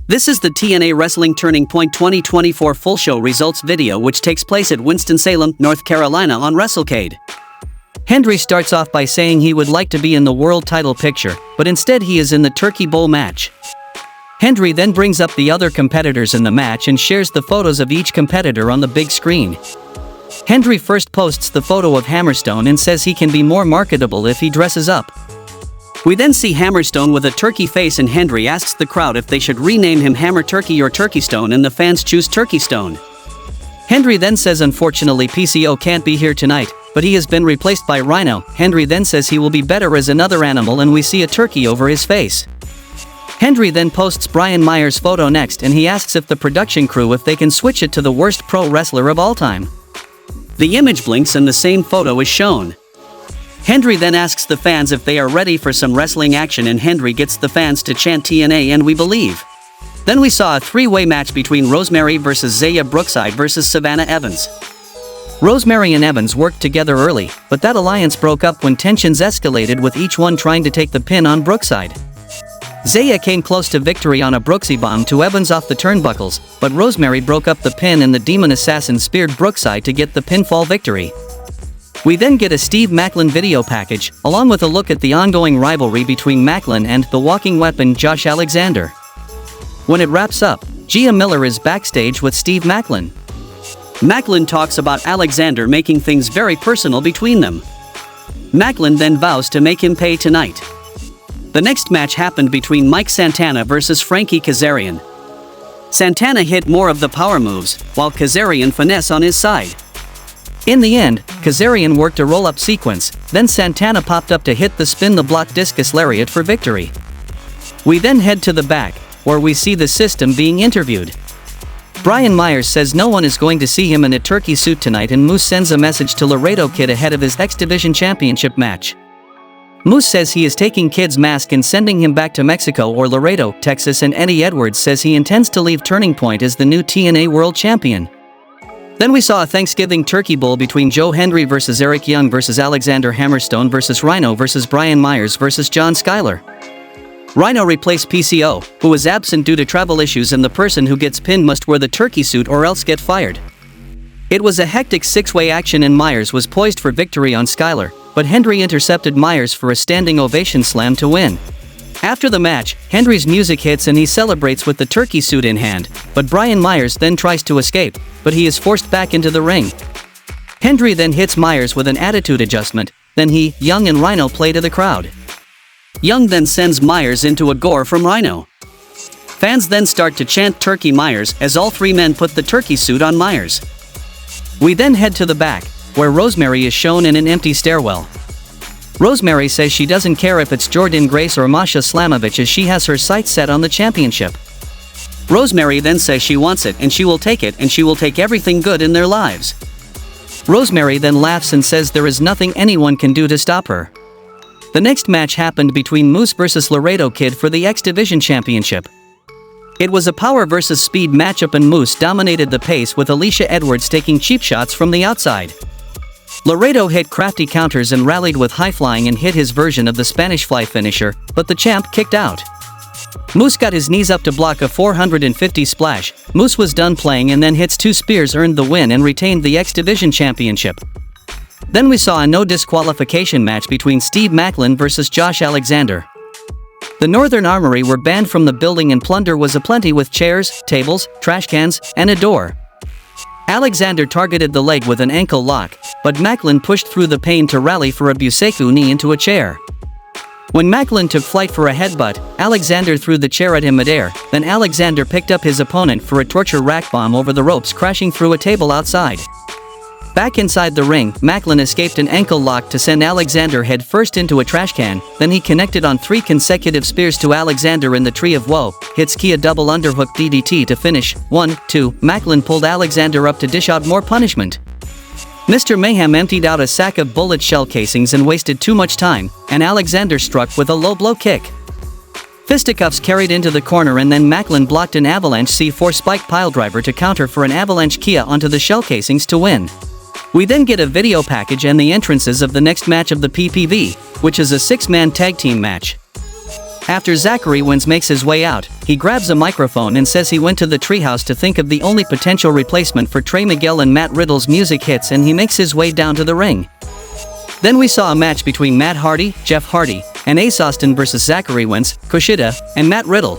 This is the TNA Wrestling Turning Point 2024 full show results video, which takes place at Winston-Salem, North Carolina on WrestleCade. Hendry starts off by saying he would like to be in the world title picture, but instead he is in the Turkey Bowl match. Hendry then brings up the other competitors in the match and shares the photos of each competitor on the big screen. Hendry first posts the photo of Hammerstone and says he can be more marketable if he dresses up. We then see Hammerstone with a turkey face, and Hendry asks the crowd if they should rename him Hammer Turkey or Turkey Stone, and the fans choose Turkey Stone. Hendry then says unfortunately PCO can't be here tonight, but he has been replaced by Rhino. Hendry then says he will be better as another animal, and we see a turkey over his face. Hendry then posts Brian Myers' photo next, and he asks if the production crew if they can switch it to the worst pro wrestler of all time. The image blinks and the same photo is shown. Hendry then asks the fans if they are ready for some wrestling action, and Hendry gets the fans to chant TNA and we believe. Then we saw a three-way match between Rosemary vs. Zaya Brookside vs. Savannah Evans. Rosemary and Evans worked together early, but that alliance broke up when tensions escalated, with each one trying to take the pin on Brookside. Zaya came close to victory on a Brooksy bomb to Evans off the turnbuckles, but Rosemary broke up the pin and the Demon Assassin speared Brookside to get the pinfall victory. We then get a Steve Maclin video package, along with a look at the ongoing rivalry between Maclin and the Walking Weapon Josh Alexander. When it wraps up, Gia Miller is backstage with Steve Maclin. Maclin talks about Alexander making things very personal between them. Maclin then vows to make him pay tonight. The next match happened between Mike Santana vs. Frankie Kazarian. Santana hit more of the power moves, while Kazarian finesse on his side. In the end, Kazarian worked a roll-up sequence, then Santana popped up to hit the spin the block discus lariat for victory. We then head to the back, where we see the system being interviewed. Brian Myers says no one is going to see him in a turkey suit tonight, and Moose sends a message to Laredo Kid ahead of his X Division Championship match. Moose says he is taking Kid's mask and sending him back to Mexico or Laredo, Texas, and Eddie Edwards says he intends to leave Turning Point as the new TNA World Champion. Then we saw a Thanksgiving Turkey Bowl between Joe Hendry vs. Eric Young vs. Alexander Hammerstone vs. Rhino vs. Brian Myers vs. John Schuyler. Rhino replaced PCO, who was absent due to travel issues, and the person who gets pinned must wear the turkey suit or else get fired. It was a hectic six-way action, and Myers was poised for victory on Schuyler, but Hendry intercepted Myers for a standing ovation slam to win. After the match, Hendry's music hits and he celebrates with the turkey suit in hand, but Brian Myers then tries to escape, but he is forced back into the ring. Hendry then hits Myers with an attitude adjustment, then he, Young and Rhino play to the crowd. Young then sends Myers into a gore from Rhino. Fans then start to chant Turkey Myers as all three men put the turkey suit on Myers. We then head to the back, where Rosemary is shown in an empty stairwell. Rosemary says she doesn't care if it's Jordan Grace or Masha Slamovich, as she has her sights set on the championship. Rosemary then says she wants it and she will take it, and she will take everything good in their lives. Rosemary then laughs and says there is nothing anyone can do to stop her. The next match happened between Moose vs. Laredo Kid for the X Division Championship. It was a power versus speed matchup, and Moose dominated the pace with Alicia Edwards taking cheap shots from the outside. Laredo hit crafty counters and rallied with high-flying and hit his version of the Spanish Fly finisher, but the champ kicked out. Moose got his knees up to block a 450 splash. Moose was done playing and then hits two spears, earned the win and retained the X Division Championship. Then we saw a no disqualification match between Steve Maclin vs. Josh Alexander. The Northern Armory were banned from the building and plunder was aplenty with chairs, tables, trash cans, and a door. Alexander targeted the leg with an ankle lock, but Maclin pushed through the pain to rally for a Buseku knee into a chair. When Maclin took flight for a headbutt, Alexander threw the chair at him midair, then Alexander picked up his opponent for a torture rack bomb over the ropes, crashing through a table outside. Back inside the ring, Maclin escaped an ankle lock to send Alexander head first into a trash can, then he connected on 3 consecutive spears to Alexander in the Tree of Woe, hits Kia double underhook DDT to finish. 1-2, Maclin pulled Alexander up to dish out more punishment. Mr. Mayhem emptied out a sack of bullet shell casings and wasted too much time, and Alexander struck with a low blow kick. Fisticuffs carried into the corner, and then Maclin blocked an avalanche C4 spike piledriver to counter for an avalanche Kia onto the shell casings to win. We then get a video package and the entrances of the next match of the PPV, which is a 6-man tag team match. After Zachary Wins makes his way out, he grabs a microphone and says he went to the treehouse to think of the only potential replacement for Trey Miguel and Matt Riddle's music hits, and he makes his way down to the ring. Then we saw a match between Matt Hardy, Jeff Hardy, and Ace Austin versus Zachary Wins, Kushida, and Matt Riddle.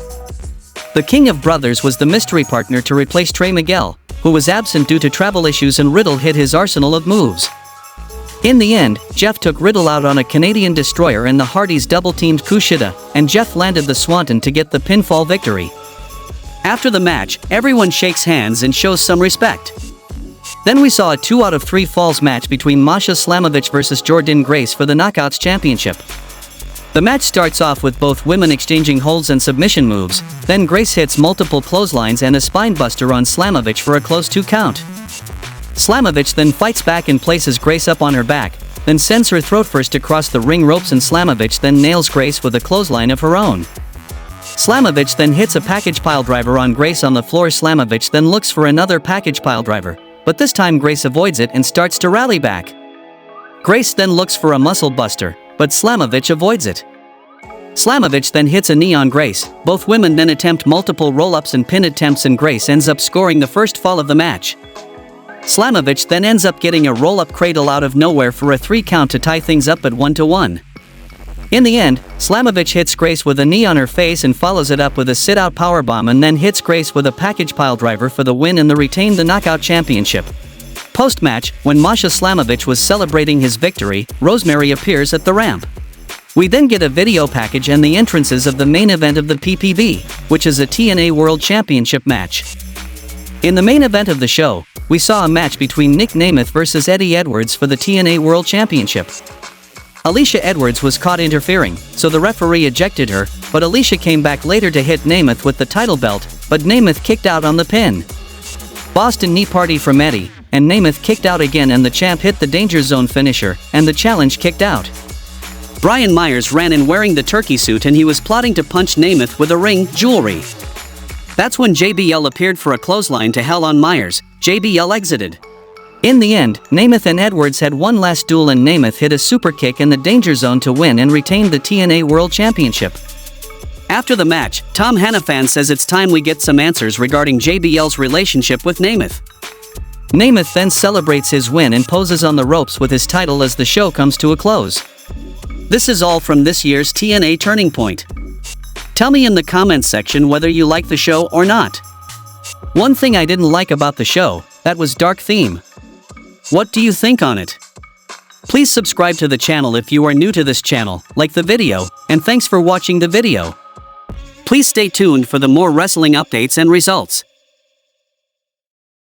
The King of Brothers was the mystery partner to replace Trey Miguel, who was absent due to travel issues, and Riddle hit his arsenal of moves. In the end, Jeff took Riddle out on a Canadian destroyer and the Hardys double-teamed Kushida, and Jeff landed the Swanton to get the pinfall victory. After the match, everyone shakes hands and shows some respect. Then we saw a 2 out of 3 falls match between Masha Slamovich versus Jordynne Grace for the Knockouts Championship. The match starts off with both women exchanging holds and submission moves, then Grace hits multiple clotheslines and a spinebuster on Slamovich for a close 2 count. Slamovich then fights back and places Grace up on her back, then sends her throat first across the ring ropes, and Slamovich then nails Grace with a clothesline of her own. Slamovich then hits a package piledriver on Grace on the floor. Slamovich then looks for another package piledriver, but this time Grace avoids it and starts to rally back. Grace then looks for a muscle buster, but Slamovich avoids it. Slamovich then hits a knee on Grace. Both women then attempt multiple roll-ups and pin attempts, and Grace ends up scoring the first fall of the match. Slamovich then ends up getting a roll-up cradle out of nowhere for a 3 count to tie things up at 1-1. In the end, Slamovich hits Grace with a knee on her face and follows it up with a sit-out powerbomb, and then hits Grace with a package piledriver for the win and retain the Knockout Championship. Post-match, when Masha Slamovich was celebrating his victory, Rosemary appears at the ramp. We then get a video package and the entrances of the main event of the PPV, which is a TNA World Championship match. In the main event of the show, we saw a match between Nick Nemeth versus Eddie Edwards for the TNA World Championship. Alicia Edwards was caught interfering, so the referee ejected her, but Alicia came back later to hit Nemeth with the title belt, but Nemeth kicked out on the pin. Boston Knee Party from Eddie, and Nemeth kicked out again, and the champ hit the Danger Zone finisher, and the challenge kicked out. Brian Myers ran in wearing the turkey suit, and he was plotting to punch Nemeth with a ring, jewelry. That's when JBL appeared for a clothesline to hell on Myers. JBL exited. In the end, Nemeth and Edwards had one last duel, and Nemeth hit a super kick in the Danger Zone to win and retained the TNA World Championship. After the match, Tom Hannafan says it's time we get some answers regarding JBL's relationship with Nemeth. Nemeth then celebrates his win and poses on the ropes with his title as the show comes to a close. This is all from this year's TNA Turning Point. Tell me in the comments section whether you like the show or not. One thing I didn't like about the show, that was dark theme. What do you think on it? Please subscribe to the channel if you are new to this channel, like the video, and thanks for watching the video. Please stay tuned for the more wrestling updates and results.